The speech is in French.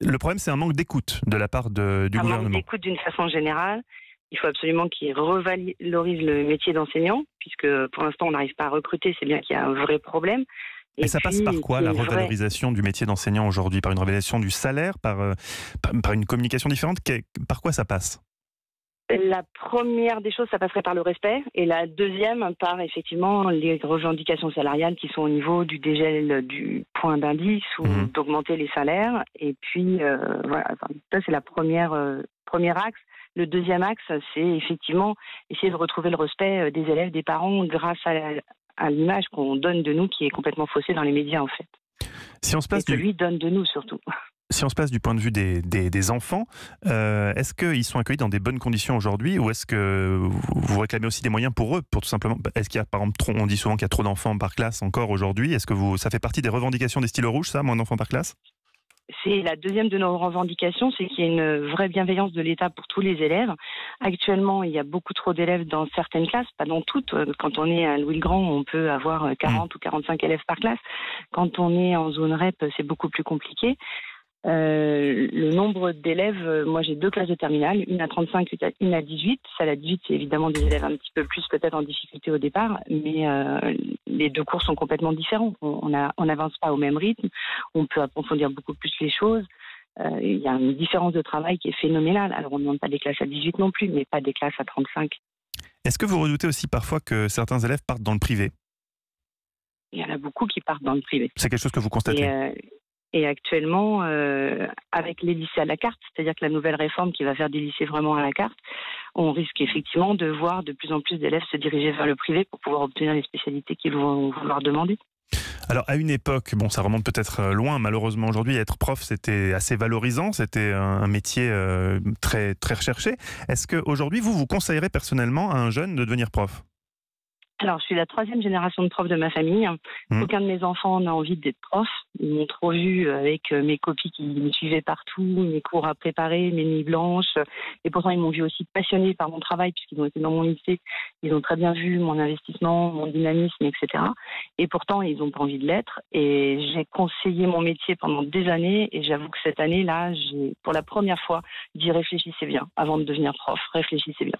Le problème, c'est un manque d'écoute de la part du Un manque gouvernement. d'écoute d'une façon générale. Il faut absolument qu'ils revalorisent le métier d'enseignant, puisque pour l'instant, on n'arrive pas à recruter. C'est bien qu'il y a un vrai problème. Et Et ça passe par puis, quoi, qu'il y la ait une vraie... revalorisation du métier d'enseignant aujourd'hui? Par une revalorisation du salaire, par une communication différente? Par quoi ça passe? La première des choses, ça passerait par le respect. Et la deuxième, par effectivement les revendications salariales qui sont au niveau du dégel du point d'indice ou d'augmenter les salaires. Et puis, voilà, enfin, ça c'est la premier axe. Le deuxième axe, c'est effectivement essayer de retrouver le respect des élèves, des parents, grâce à l'image qu'on donne de nous qui est complètement faussée dans les médias, en fait. Si on se Et place que lui donne de nous, surtout. Si on se place du point de vue des enfants, est-ce qu'ils sont accueillis dans des bonnes conditions aujourd'hui, ou est-ce que vous réclamez aussi des moyens pour eux, pour tout simplement... Est-ce qu'il y a, par exemple, on dit souvent qu'il y a trop d'enfants par classe encore aujourd'hui? Est-ce que ça fait partie des revendications des stylos rouges, ça, moins d'enfants par classe? C'est la deuxième de nos revendications, c'est qu'il y ait une vraie bienveillance de l'État pour tous les élèves. Actuellement, il y a beaucoup trop d'élèves dans certaines classes, pas dans toutes. Quand on est à Louis-le-Grand, on peut avoir 40 ou 45 élèves par classe. Quand on est en zone REP, c'est beaucoup plus compliqué. Le nombre d'élèves, moi j'ai 2 classes de terminale, une à 35, une à 18. Celle à 18, c'est évidemment des élèves un petit peu plus peut-être en difficulté au départ, mais les 2 cours sont complètement différents. On n'avance pas au même rythme, on peut approfondir beaucoup plus les choses. Il y a une différence de travail qui est phénoménale. Alors on ne demande pas des classes à 18 non plus, mais pas des classes à 35. Est-ce que vous redoutez aussi parfois que certains élèves partent dans le privé? Il y en a beaucoup qui partent dans le privé. C'est quelque chose que vous constatez? Et actuellement, avec les lycées à la carte, c'est-à-dire que la nouvelle réforme qui va faire des lycées vraiment à la carte, on risque effectivement de voir de plus en plus d'élèves se diriger vers le privé pour pouvoir obtenir les spécialités qu'ils vont vouloir demander. Alors, à une époque, bon, ça remonte peut-être loin, malheureusement aujourd'hui, être prof, c'était assez valorisant, c'était un métier très, très recherché. Est-ce qu'aujourd'hui, vous conseillerez personnellement à un jeune de devenir prof? Alors, je suis la 3e génération de profs de ma famille. Aucun de mes enfants n'a envie d'être prof. Ils m'ont trop vu avec mes copies qui me suivaient partout, mes cours à préparer, mes nuits blanches. Et pourtant, ils m'ont vu aussi passionnée par mon travail puisqu'ils ont été dans mon lycée. Ils ont très bien vu mon investissement, mon dynamisme, etc. Et pourtant, ils n'ont pas envie de l'être. Et j'ai conseillé mon métier pendant des années. Et j'avoue que cette année-là, j'ai, pour la première fois, dit réfléchissez bien avant de devenir prof. Réfléchissez bien.